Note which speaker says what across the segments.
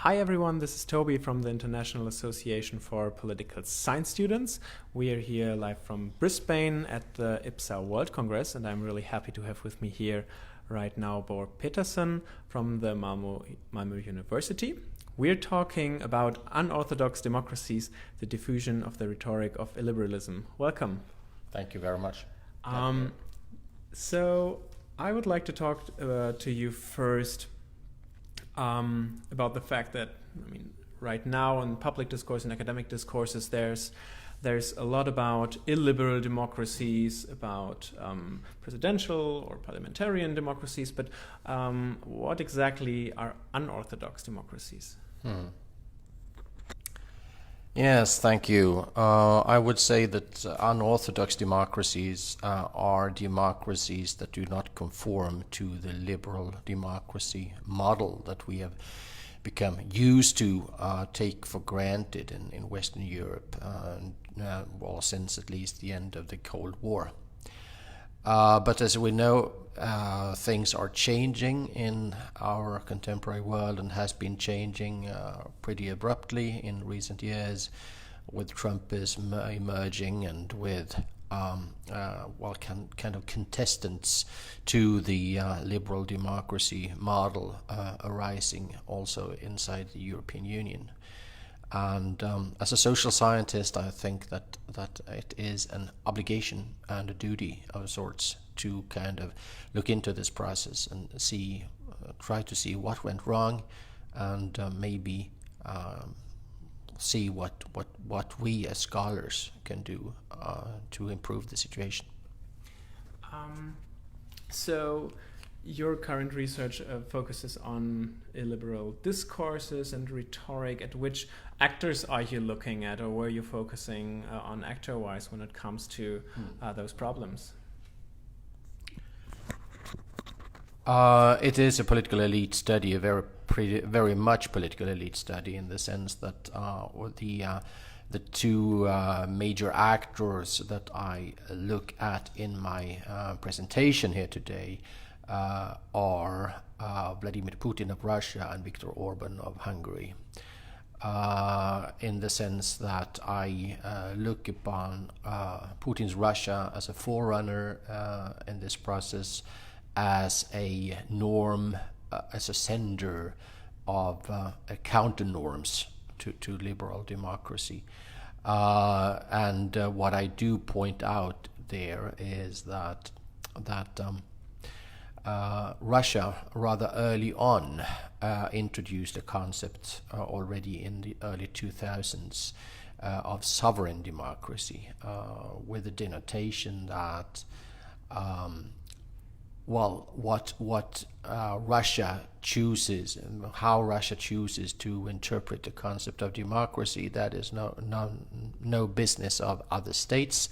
Speaker 1: Hi everyone, this is Toby from the International Association for Political Science Students. We are here live from Brisbane at the IAPSS World Congress, and I'm really happy to have with me here right now Petersson from the Malmö University. We're talking about unorthodox democracies, the diffusion of the rhetoric of illiberalism. Welcome.
Speaker 2: Thank you very much.
Speaker 1: So I would like to talk to you first about the fact that, right now in public discourse and academic discourses, there's a lot about illiberal democracies, about presidential or parliamentarian democracies, but what exactly are unorthodox democracies?
Speaker 2: Yes, thank you. I would say that unorthodox democracies are democracies that do not conform to the liberal democracy model that we have become used to take for granted in Western Europe, since at least the end of the Cold War. But as we know, things are changing in our contemporary world and has been changing pretty abruptly in recent years, with Trumpism emerging and with kind of contestants to the liberal democracy model arising also inside the European Union. And as a social scientist, I think that it is an obligation and a duty of sorts to kind of look into this process and try to see what went wrong, and maybe see what we as scholars can do to improve the situation.
Speaker 1: So your current research focuses on illiberal discourses and rhetoric. At which actors are you looking at, or were you focusing on actor-wise when it comes to those problems?
Speaker 2: It is a political elite study, a very much political elite study, in the sense that the two major actors that I look at in my presentation here today are Vladimir Putin of Russia and Viktor Orban of Hungary, in the sense that I look upon Putin's Russia as a forerunner in this process, as a norm, as a sender of counter norms to liberal democracy. And what I do point out there is that Russia rather early on introduced a concept already in the early 2000s of sovereign democracy, with the denotation that what Russia chooses and how Russia chooses to interpret the concept of democracy, that is no business of other states,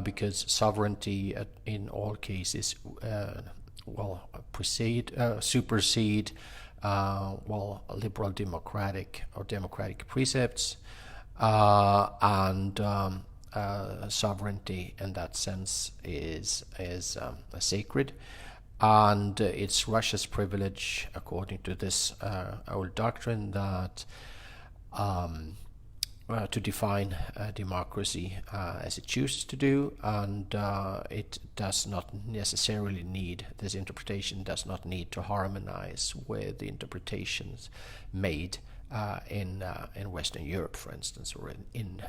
Speaker 2: because sovereignty in all cases supersede liberal democratic or democratic precepts, and sovereignty in that sense is sacred, and it's Russia's privilege, according to this old doctrine, that to define democracy as it chooses to do, and it does not necessarily need, this interpretation does not need to harmonize with the interpretations made in Western Europe, for instance, or in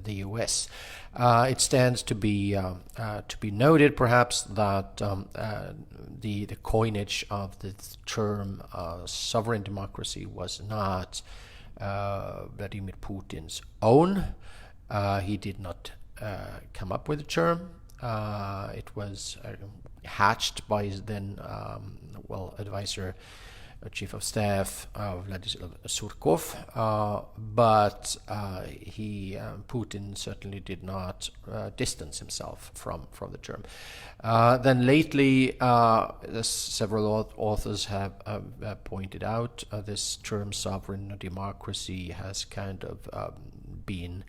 Speaker 2: the US. It stands to be noted, perhaps, that the coinage of the term sovereign democracy was not Vladimir Putin's own. He did not come up with the term. It was hatched by his then advisor, chief of staff, Vladimir Surkov, but Putin certainly did not distance himself from the term. Then lately, several authors have pointed out this term sovereign democracy has kind of been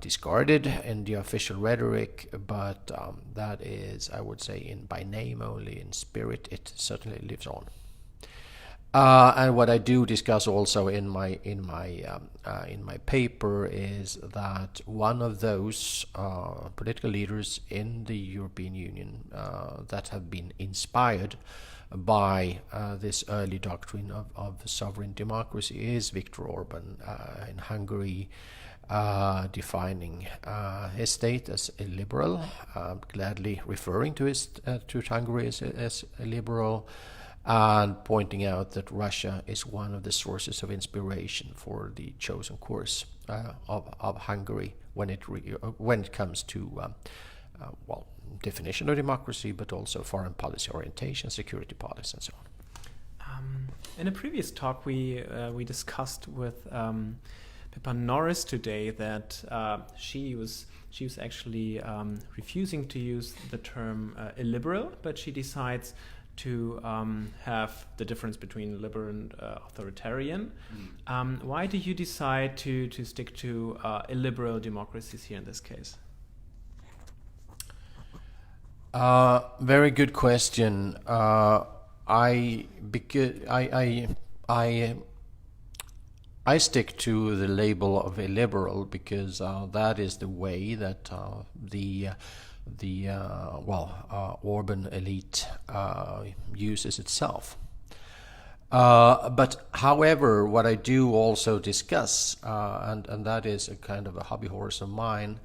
Speaker 2: discarded in the official rhetoric, but that is, I would say, by name only. In spirit, it certainly lives on. And what I do discuss also in my paper is that one of those political leaders in the European Union that have been inspired by this early doctrine of sovereign democracy is Viktor Orban in Hungary, defining his state as illiberal, gladly referring to Hungary as illiberal, and pointing out that Russia is one of the sources of inspiration for the chosen course of Hungary when it comes to definition of democracy, but also foreign policy orientation, security policy, and so on.
Speaker 1: In a previous talk, we discussed with Pippa Norris today that she was actually refusing to use the term illiberal, but she decides to have the difference between liberal and authoritarian. Why do you decide to stick to illiberal democracies here in this case?
Speaker 2: Very good question. I stick to the label of illiberal because that is the way that the Orban elite uses itself. But however, what I do also discuss, and that is a kind of a hobby horse of mine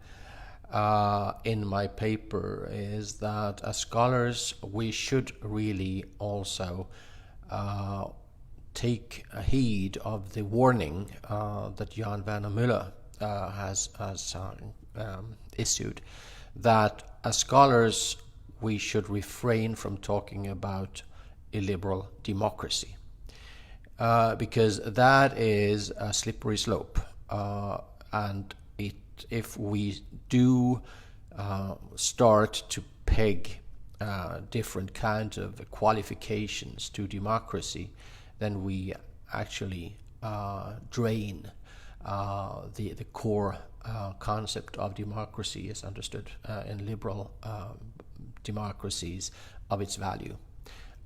Speaker 2: in my paper, is that as scholars we should really also take heed of the warning that Jan Werner Müller has issued, that as scholars we should refrain from talking about illiberal democracy, because that is a slippery slope, and if we do start to peg different kinds of qualifications to democracy, then we actually drain the core concept of democracy as understood in liberal democracies of its value.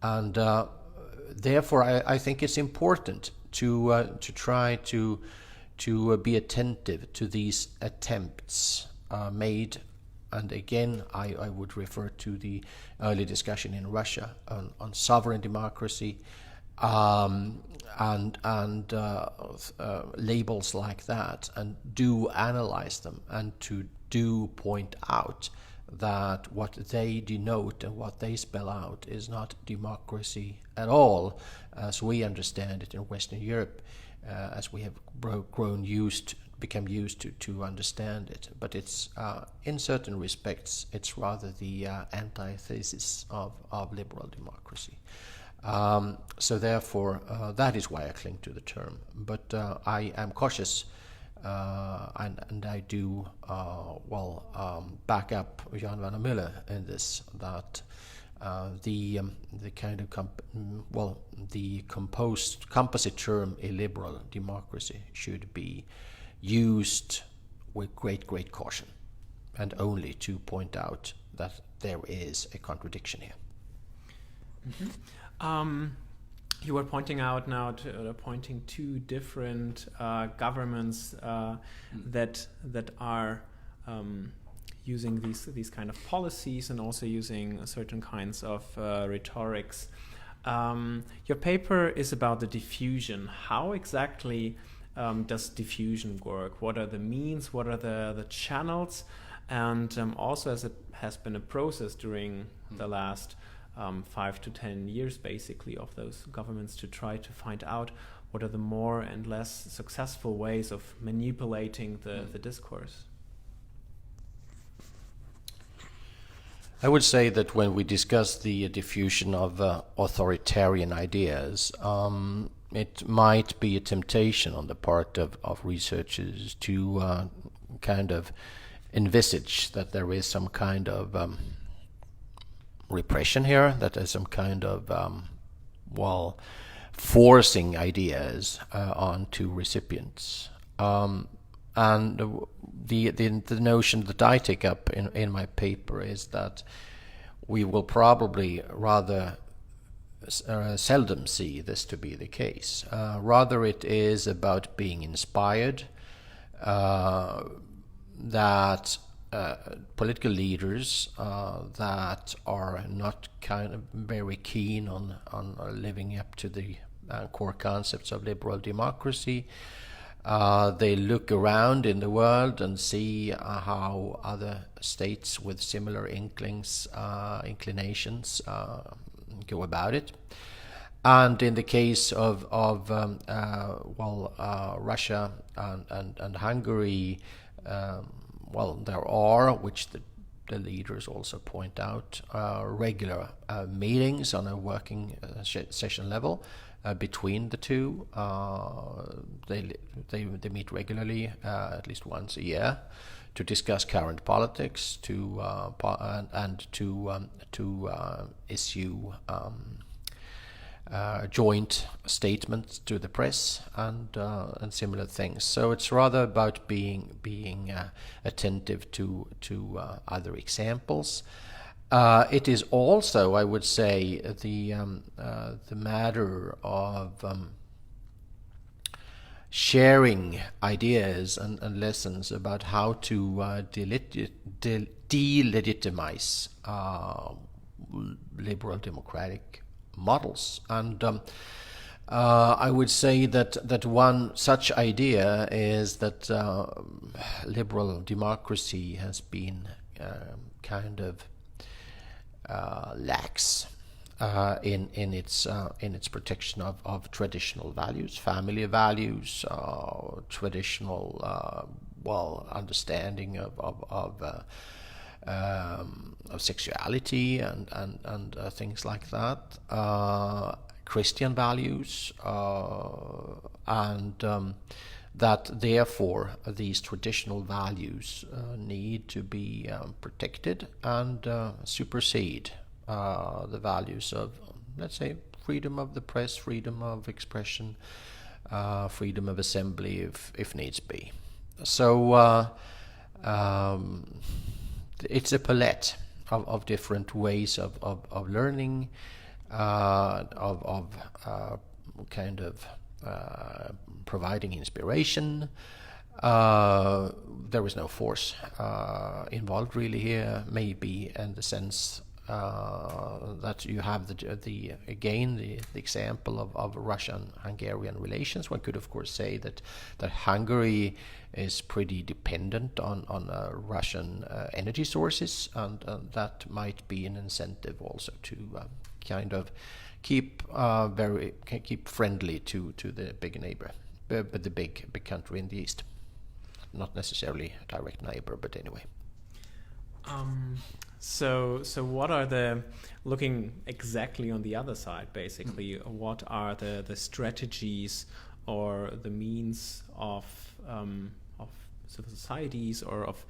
Speaker 2: And therefore I think it's important to try to be attentive to these attempts made. And again, I would refer to the early discussion in Russia on sovereign democracy, and labels like that, and do analyze them, and to do point out that what they denote and what they spell out is not democracy at all, as we understand it in Western Europe, as we have become used to understand it. But it's in certain respects it's rather the antithesis of liberal democracy. So therefore that is why I cling to the term. But I am cautious, and I do back up Jan Werner Müller in this, that the kind of the composite term illiberal democracy should be used with great caution, and only to point out that there is a contradiction here.
Speaker 1: Mm-hmm. You were pointing out now pointing to different governments that are using these kind of policies, and also using certain kinds of rhetorics. Your paper is about the diffusion. How exactly does diffusion work? What are the means? What are the channels? And also, as it has been a process during the last 5 to 10 years, basically, of those governments to try to find out what are the more and less successful ways of manipulating the discourse.
Speaker 2: I would say that when we discuss the diffusion of authoritarian ideas, it might be a temptation on the part of researchers to kind of envisage that there is some kind of repression here, that there's some kind of forcing ideas onto recipients. And the notion that I take up in my paper is that we will probably rather seldom see this to be the case. Rather, it is about being inspired, that political leaders that are not kind of very keen on living up to the core concepts of liberal democracy. They look around in the world and see how other states with similar inclinations go about it. And in the case of Russia and Hungary, there are, which the leaders also point out, regular meetings on a working session level between the two. They meet regularly, at least once a year, to discuss current politics, to issue joint statements to the press and similar things. So it's rather about being attentive to other examples. It is also, I would say, the matter of sharing ideas and lessons about how to delegitimize liberal democratic models. And I would say that one such idea is that liberal democracy has been kind of lax in its protection of traditional values, family values, traditional understanding of sexuality and things like that, Christian values, and that therefore these traditional values need to be protected and supersede the values of, let's say, freedom of the press, freedom of expression, freedom of assembly if needs be. So it's a palette of different ways of learning, providing inspiration. There is no force involved really here, maybe in the sense that you have the example of Russian-Hungarian relations. One could of course say that Hungary is pretty dependent on Russian energy sources, and that might be an incentive also to kind of keep friendly to the big neighbor, but the big country in the east, not necessarily a direct neighbor, but anyway.
Speaker 1: So what are looking exactly on the other side, basically, what are the strategies or the means of civil societies or of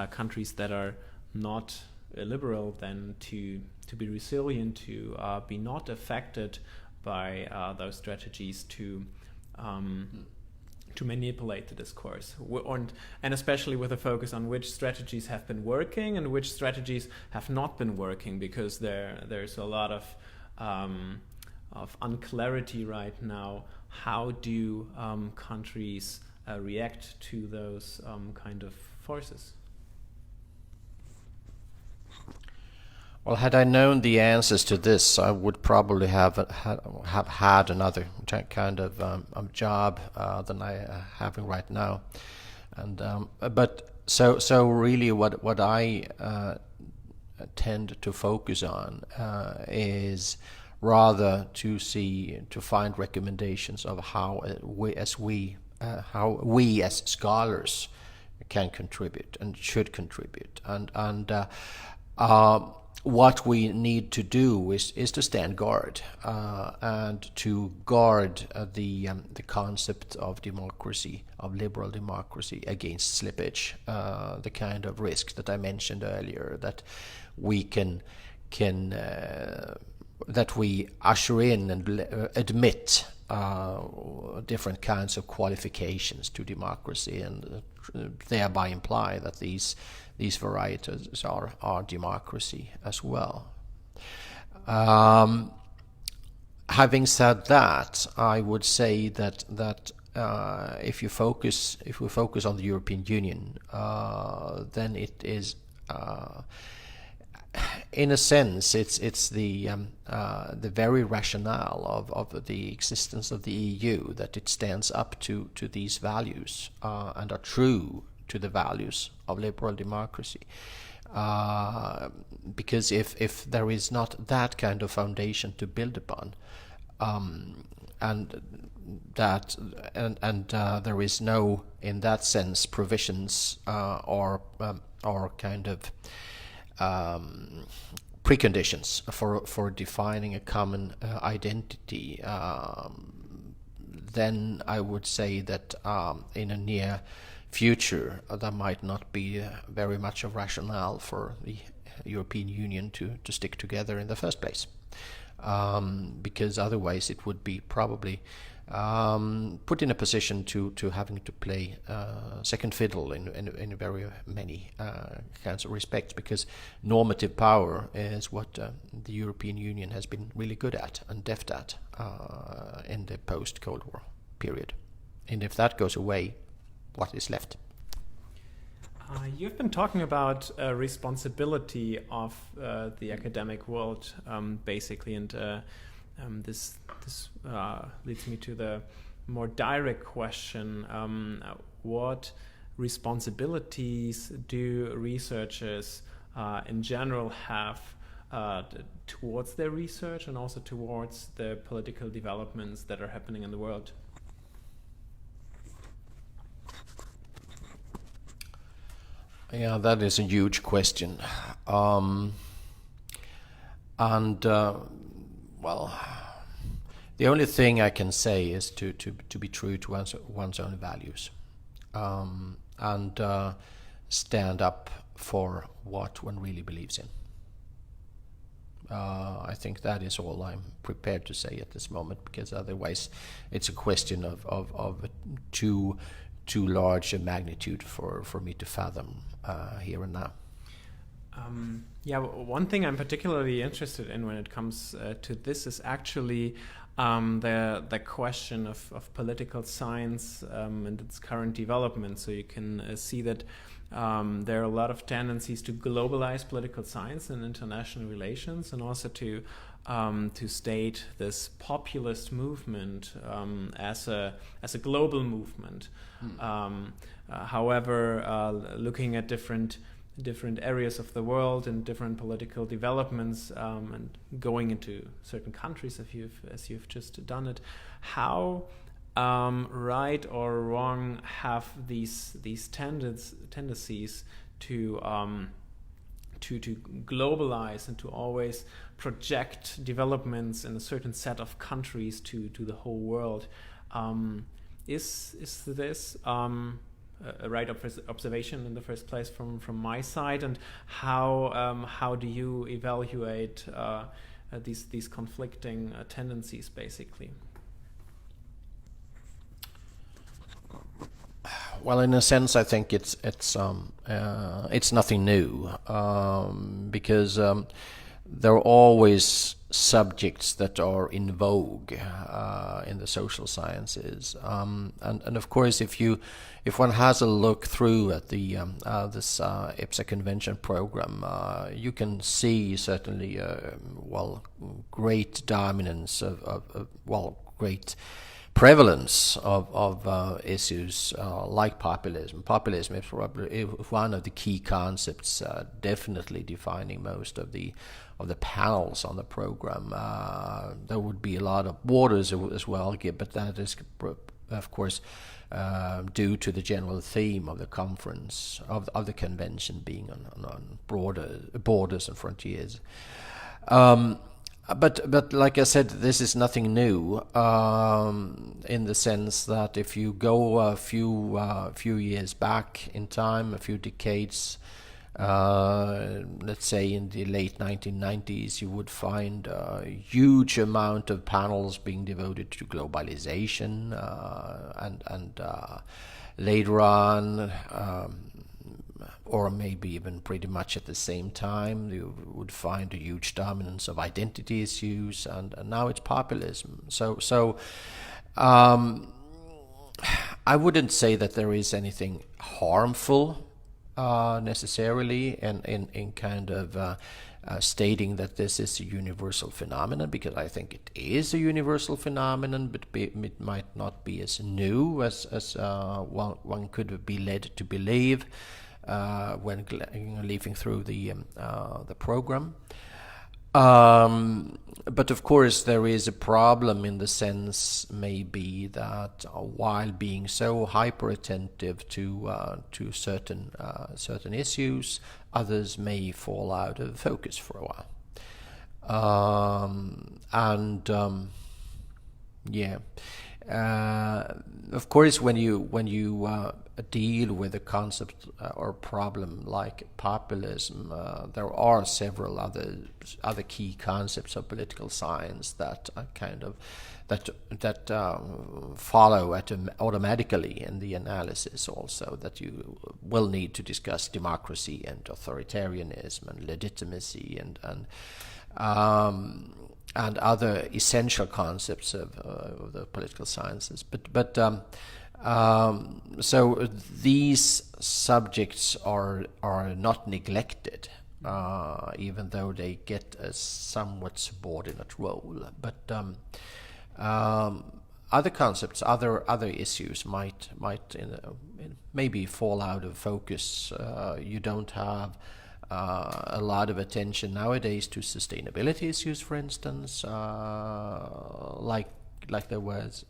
Speaker 1: countries that are not illiberal then to be resilient, to be not affected by those strategies to manipulate the discourse, and especially with a focus on which strategies have been working and which strategies have not been working, because there's a lot of unclarity right now. How do countries react to those kind of forces?
Speaker 2: Well, had I known the answers to this, I would probably have had another kind of job than I am having right now. And but so really, what I tend to focus on is rather to find recommendations of how we as scholars can contribute and should contribute, and what we need to do is to stand guard and to guard the concept of democracy, of liberal democracy, against slippage, the kind of risk that I mentioned earlier, that we that we usher in and admit different kinds of qualifications to democracy, and thereby imply that these varieties are democracy as well. Having said that, I would say that if we focus on the European Union, then it is, in a sense, it's the very rationale of the existence of the EU, that it stands up to these values and are true to the values of liberal democracy. Because if there is not that kind of foundation to build upon, and there is no, in that sense, provisions or kind of preconditions for defining a common identity, then I would say that in a near future there might not be very much of rationale for the European Union to stick together in the first place, because otherwise it would be probably put in a position to having to play second fiddle in very many kinds of respects, because normative power is what the European Union has been really good at and deft at in the post-Cold War period. And if that goes away, what is left?
Speaker 1: You've been talking about responsibility of the academic world, basically, and this leads me to the more direct question: what responsibilities do researchers in general have towards their research and also towards the political developments that are happening in the world?
Speaker 2: Yeah, that is a huge question. Well, the only thing I can say is to be true to one's own values, and stand up for what one really believes in. I think that is all I'm prepared to say at this moment, because otherwise it's a question of too large a magnitude for me to fathom here and now.
Speaker 1: Yeah, one thing I'm particularly interested in when it comes to this is actually the question of political science and its current development. So you can see that there are a lot of tendencies to globalize political science and international relations, and also to state this populist movement as a global movement. However, looking at different areas of the world and different political developments, and going into certain countries, as you've just done it, how right or wrong have these tendencies to globalize and to always project developments in a certain set of countries to the whole world? Is this a right observation in the first place from my side, and how do you evaluate these conflicting tendencies, basically?
Speaker 2: Well, in a sense, I think it's nothing new, because there are always subjects that are in vogue in the social sciences, and of course, if one has a look through at the this IAPSS convention program, you can see certainly great dominance of great prevalence of issues like populism. Populism is probably one of the key concepts, definitely defining most of the panels on the program. There would be a lot of borders as well, but that is, of course, due to the general theme of the conference, of the convention being on borders and frontiers. But like I said, this is nothing new, in the sense that if you go a few years back in time, a few decades, let's say in the late 1990s, you would find a huge amount of panels being devoted to globalization, and later on, or maybe even pretty much at the same time, you would find a huge dominance of identity issues, and now it's populism. So I wouldn't say that there is anything harmful necessarily in kind of stating that this is a universal phenomenon, because I think it is a universal phenomenon, but it might not be as new as one could be led to believe when leafing through the program. But of course there is a problem in the sense maybe that while being so hyper attentive to certain issues, others may fall out of focus for a while. Of course, when you deal with a concept or problem like populism, there are several other key concepts of political science that follow automatically in the analysis. Also, that you will need to discuss democracy and authoritarianism and legitimacy and other essential concepts of the political sciences. So these subjects are not neglected, even though they get a somewhat subordinate role. But other concepts, other issues might maybe fall out of focus. You don't have a lot of attention nowadays to sustainability issues, for instance, like there was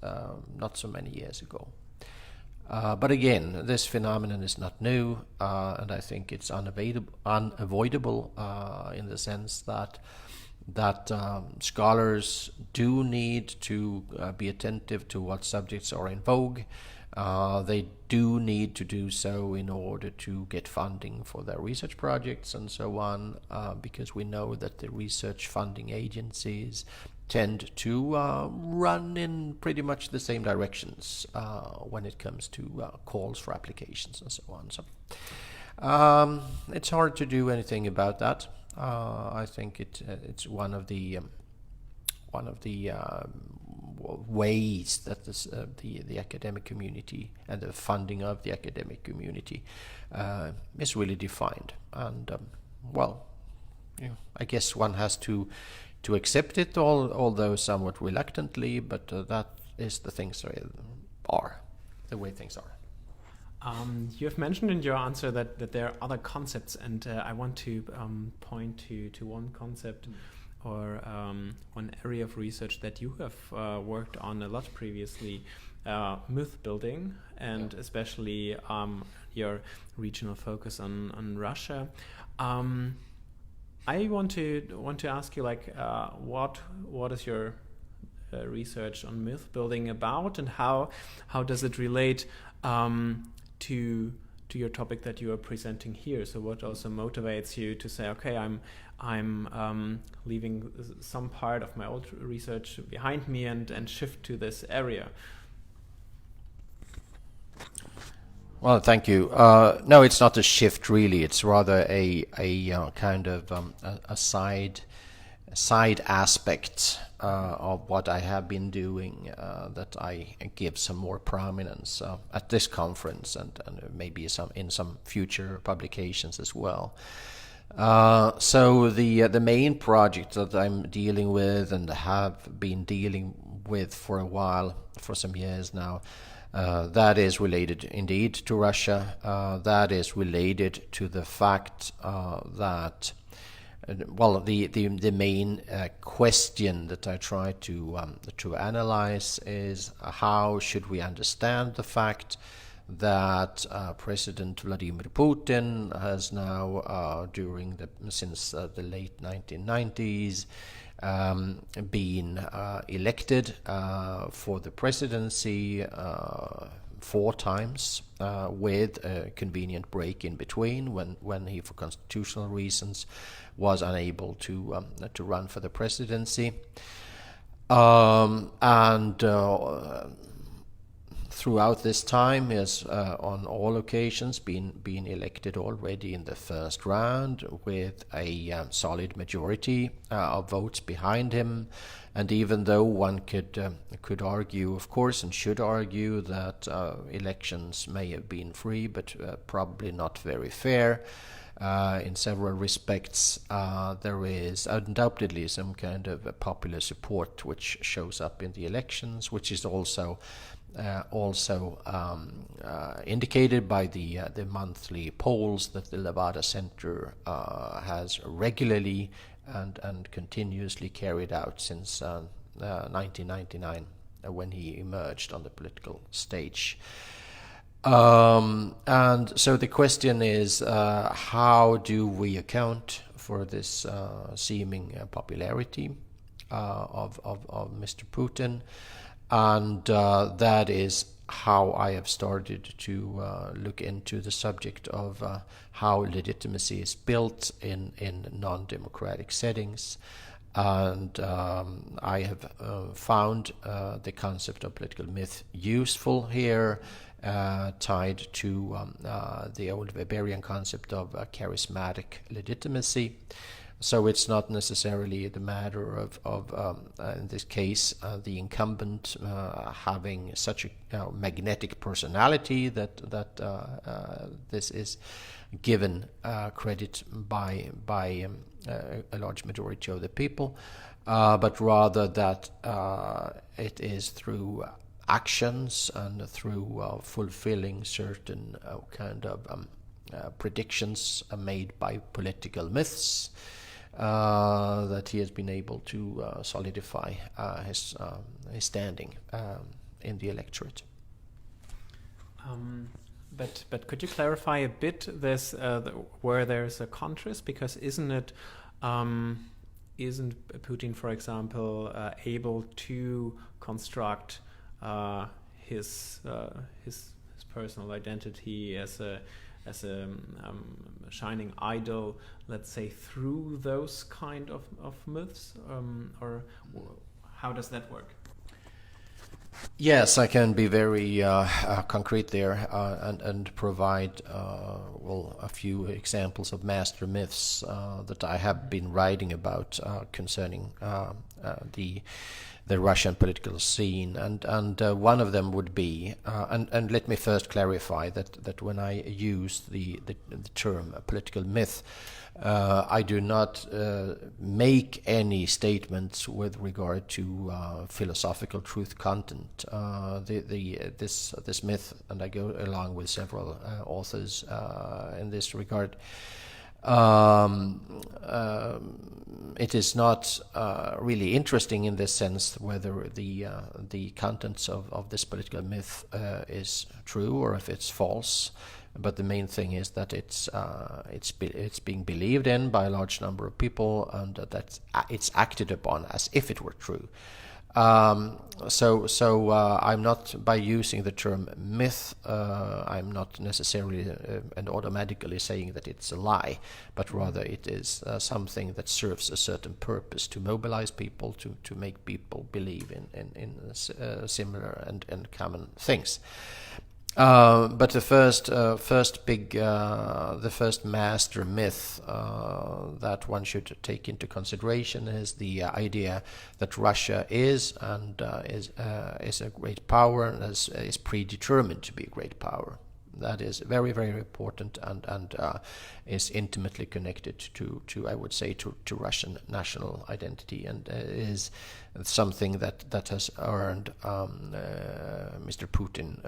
Speaker 2: not so many years ago. But again, this phenomenon is not new, and I think it's unavoidable in the sense that scholars do need to be attentive to what subjects are in vogue. They do need to do so in order to get funding for their research projects and so on, because we know that the research funding agencies tend to run in pretty much the same directions when it comes to calls for applications and so on. So it's hard to do anything about that. I think it's one of the ways that the academic community and the funding of the academic community is really defined. And I guess one has to accept it, although somewhat reluctantly. But that is the way things are.
Speaker 1: You have mentioned in your answer that there are other concepts, and I want to point to one concept or one area of research that you have worked on a lot previously, myth building, and especially your regional focus on Russia. I want to ask you, like, what is your research on myth building about, and how does it relate to your topic that you are presenting here? So what also motivates you to say, okay, I'm leaving some part of my old research behind me and shift to this area?
Speaker 2: Well, thank you. No, it's not a shift really. It's rather a kind of a side aspect of what I have been doing that I give some more prominence at this conference and maybe in some future publications as well. So the main project that I'm dealing with and have been dealing with for a while, for some years now, that is related indeed to Russia. That is related to the fact that the main question that I try to analyze is how should we understand the fact that President Vladimir Putin has now, since the late 1990s, been elected for the presidency 4 times, with a convenient break in between when he, for constitutional reasons, was unable to run for the throughout this time has on all occasions been elected already in the first round with a solid majority of votes behind him. And even though one could argue, of course, and should argue that elections may have been free, but probably not very fair, in several respects, there is undoubtedly some kind of a popular support which shows up in the elections, which is also indicated by the monthly polls that the Levada Center has regularly and continuously carried out since 1999, when he emerged on the political stage. And so the question is, how do we account for this seeming popularity of Mr. Putin? And that is how I have started to look into the subject of how legitimacy is built in non-democratic settings. And I have found the concept of political myth useful here, tied to the old Weberian concept of charismatic legitimacy. So it's not necessarily the matter of in this case, the incumbent having such a magnetic personality that this is given credit by a large majority of the people, but rather that it is through actions and through fulfilling certain kind of predictions made by political myths that he has been able to solidify his standing in the electorate.
Speaker 1: But could you clarify a bit this where there's a contrast? Because isn't Putin, for example, able to construct his personal identity as a shining idol, let's say, through those kind of myths, or how does that work?
Speaker 2: Yes, I can be very concrete there and provide a few examples of master myths that I have been writing about concerning the Russian political scene, and one of them would be, and let me first clarify that when I use the term political myth, I do not make any statements with regard to philosophical truth content. This myth, and I go along with several authors in this regard. It is not really interesting in this sense whether the contents of this political myth is true or if it's false. But the main thing is that it's being believed in by a large number of people, and that it's acted upon as if it were true. So I'm not, by using the term myth, I'm not necessarily and automatically saying that it's a lie, but rather it is something that serves a certain purpose to mobilize people, to make people believe in similar and common things. But the first master myth that one should take into consideration is the idea that Russia is a great power and is predetermined to be a great power. That is very, very important and is intimately connected to I would say to Russian national identity, and is something that has earned Mr. Putin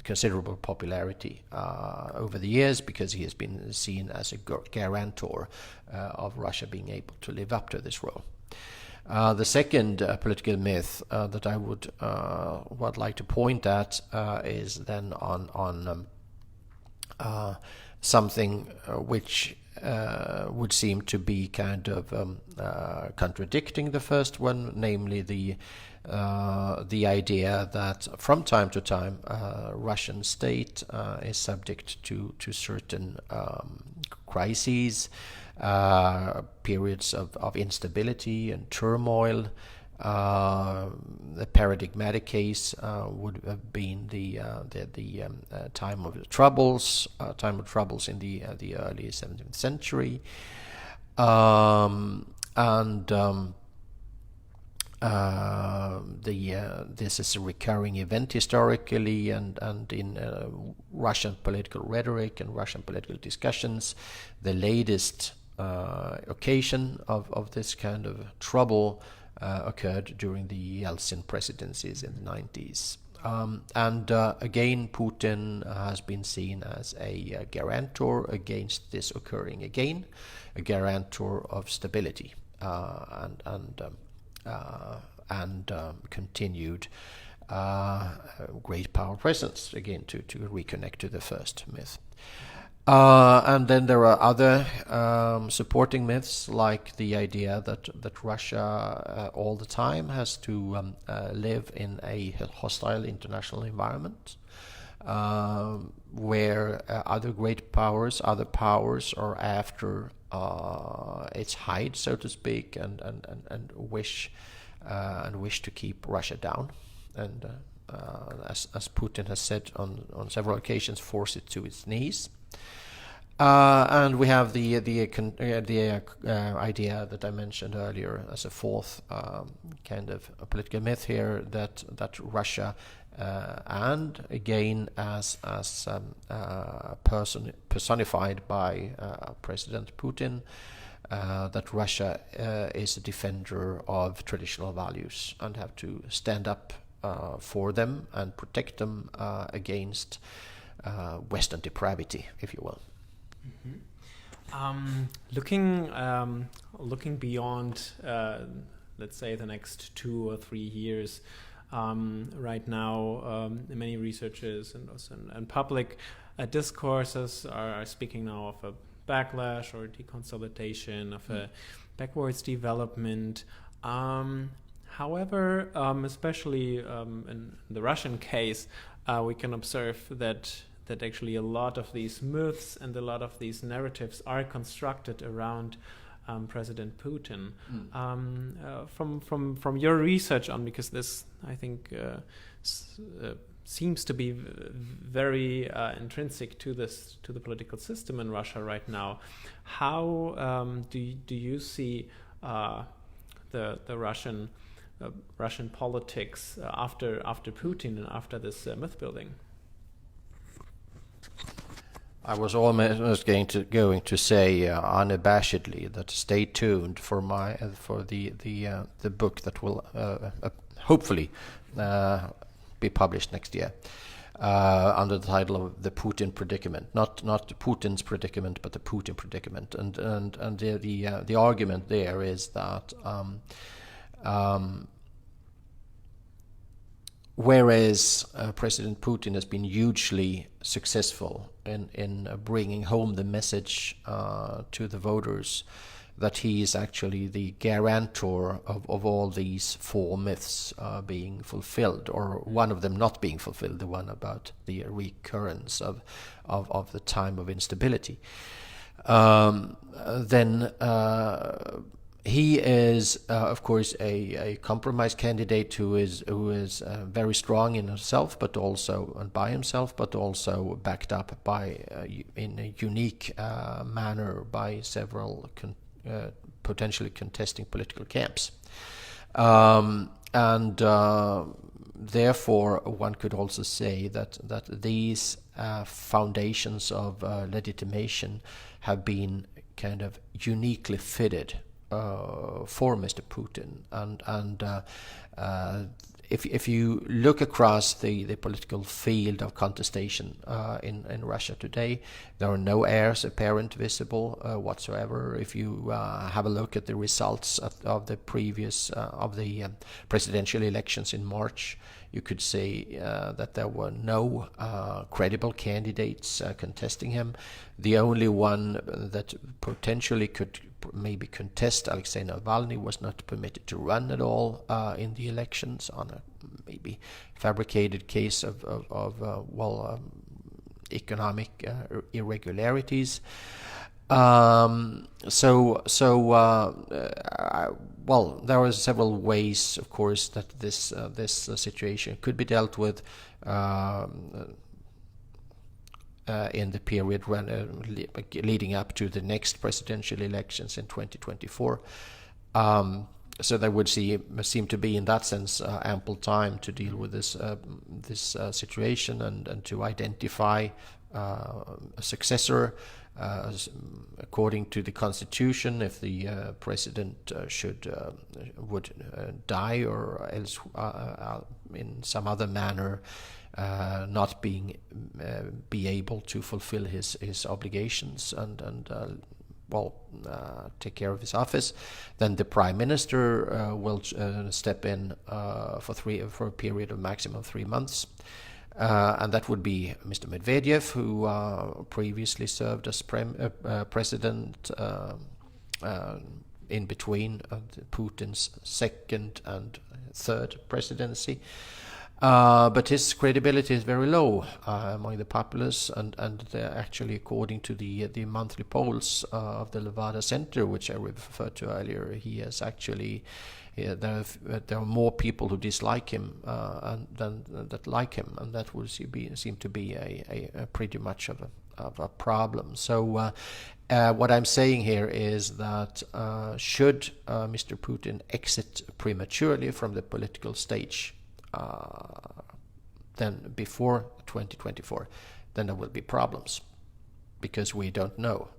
Speaker 2: considerable popularity over the years, because he has been seen as a guarantor of Russia being able to live up to this role. The second political myth that I would like to point at is then on something which would seem to be kind of contradicting the first one, namely the idea that from time to time Russian state is subject to certain crises, periods of instability and turmoil, The paradigmatic case would have been the time of the troubles, in the early 17th century, this is a recurring event historically, and in Russian political rhetoric and Russian political discussions, the latest occasion of this kind of trouble occurred during the Yeltsin presidencies in the 90s. Again, Putin has been seen as a guarantor against this occurring again, a guarantor of stability and continued great power presence, again to reconnect to the first myth. And then there are other supporting myths, like the idea that Russia all the time has to live in a hostile international environment, where other great powers, other powers are after its hide, so to speak, and wish to keep Russia down, and as Putin has said on several occasions, force it to its knees. And we have the idea that I mentioned earlier as a fourth kind of a political myth here, that Russia and again as personified by President Putin, that Russia is a defender of traditional values and have to stand up for them and protect them against Western depravity, if you will.
Speaker 1: Mm-hmm. Looking beyond, let's say, the next 2 or 3 years, right now, many researchers and public discourses are speaking now of a backlash or deconsolidation, of a backwards development. However, especially in the Russian case, we can observe that actually a lot of these myths and a lot of these narratives are constructed around President Putin. From your research on, because this, I think, seems to be very intrinsic to the political system in Russia right now. How do you see the Russian politics after Putin and after this myth building?
Speaker 2: I was almost going to say unabashedly that stay tuned for the book that will hopefully be published next year under the title of The Putin Predicament, not Putin's predicament, but the Putin predicament, and the argument there is that whereas President Putin has been hugely successful in bringing home the message to the voters that he is actually the guarantor of all these 4 myths being fulfilled, or one of them not being fulfilled, the one about the recurrence of the time of instability, then he is, of course, a compromise candidate who is very strong in himself, but also and by himself, but also backed up by in a unique manner by several potentially contesting political camps, and therefore one could also say that these foundations of legitimation have been kind of uniquely fitted for Mr. Putin, and if you look across the political field of contestation in Russia today, there are no heirs apparent visible whatsoever. If you have a look at the results of the previous presidential elections in March, you could say that there were no credible candidates contesting him. The only one that potentially could maybe contest Alexei Navalny was not permitted to run at all in the elections on a maybe fabricated case of economic irregularities. Well, there are several ways, of course, that this situation could be dealt with in the period leading up to the next presidential elections in 2024. So there would seem to be, in that sense, ample time to deal with this situation and to identify a successor. According to the constitution, if the president would die or else in some other manner not be able to fulfill his obligations and take care of his office, then the prime minister will step in for a period of maximum 3 months. And that would be Mr. Medvedev, who previously served as president in between Putin's second and third presidency. But his credibility is very low among the populace, and actually, according to the monthly polls of the Levada Center, which I referred to earlier, he has actually there are more people who dislike him than that like him, and that would seem to be a pretty much of a problem. So what I'm saying here is that should Mr. Putin exit prematurely from the political stage, then before 2024, then there will be problems, because we don't know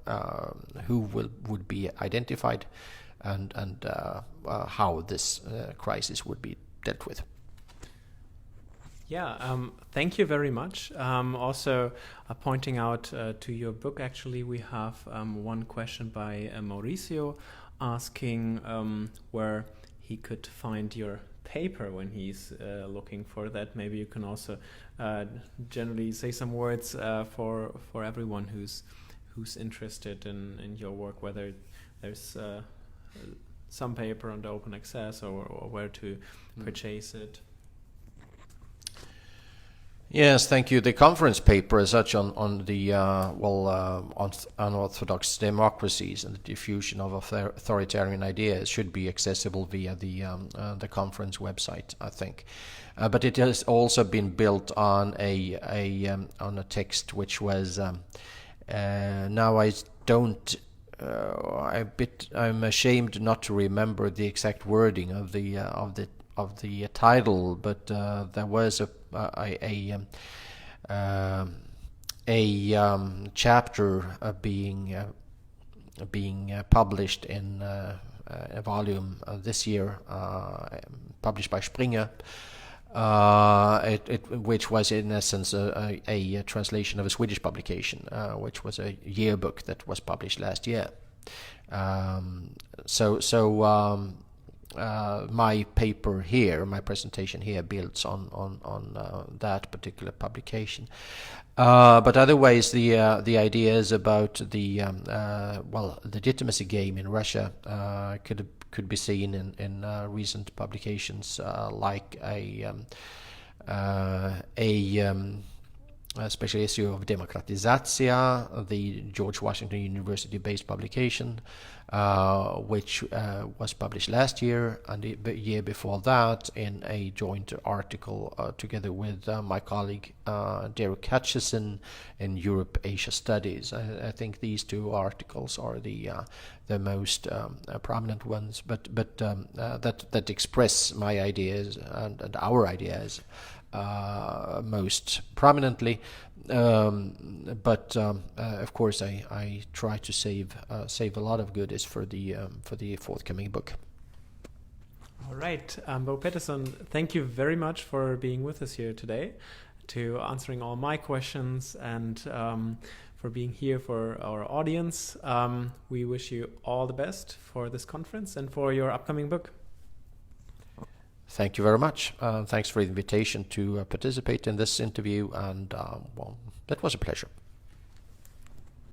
Speaker 2: who would be identified and how this crisis would be dealt with.
Speaker 1: Yeah, thank you very much. Also, pointing out to your book, actually, we have one question by Mauricio asking where he could find your paper when he's looking for that. Maybe you can also generally say some words for everyone who's interested in your work, whether there's some paper on the open access or where to purchase it.
Speaker 2: Yes, thank you. The conference paper as such on the unorthodox democracies and the diffusion of authoritarian ideas should be accessible via the conference website, I think. But it has also been built on a text which was now I don't. I'm ashamed not to remember the exact wording of the title, but there was a chapter being published in a volume this year, published by Springer, which was in essence a translation of a Swedish publication, which was a yearbook that was published last year. My paper here, my presentation here, builds on that particular publication. But otherwise, the ideas about the legitimacy game in Russia could be seen in recent publications like a special issue of Demokratizacja, the George Washington University-based publication, which was published last year, and the year before that in a joint article together with my colleague Derek Hutchison in Europe-Asia Studies. I think these two articles are the most prominent ones, but that express my ideas and our ideas most prominently. But of course, I try to save a lot of goodies for the forthcoming book.
Speaker 1: All right, Bo Petersson, thank you very much for being with us here today, to answering all my questions, and for being here for our audience. We wish you all the best for this conference and for your upcoming book.
Speaker 2: Thank you very much. Thanks for the invitation to participate in this interview, and that was a pleasure.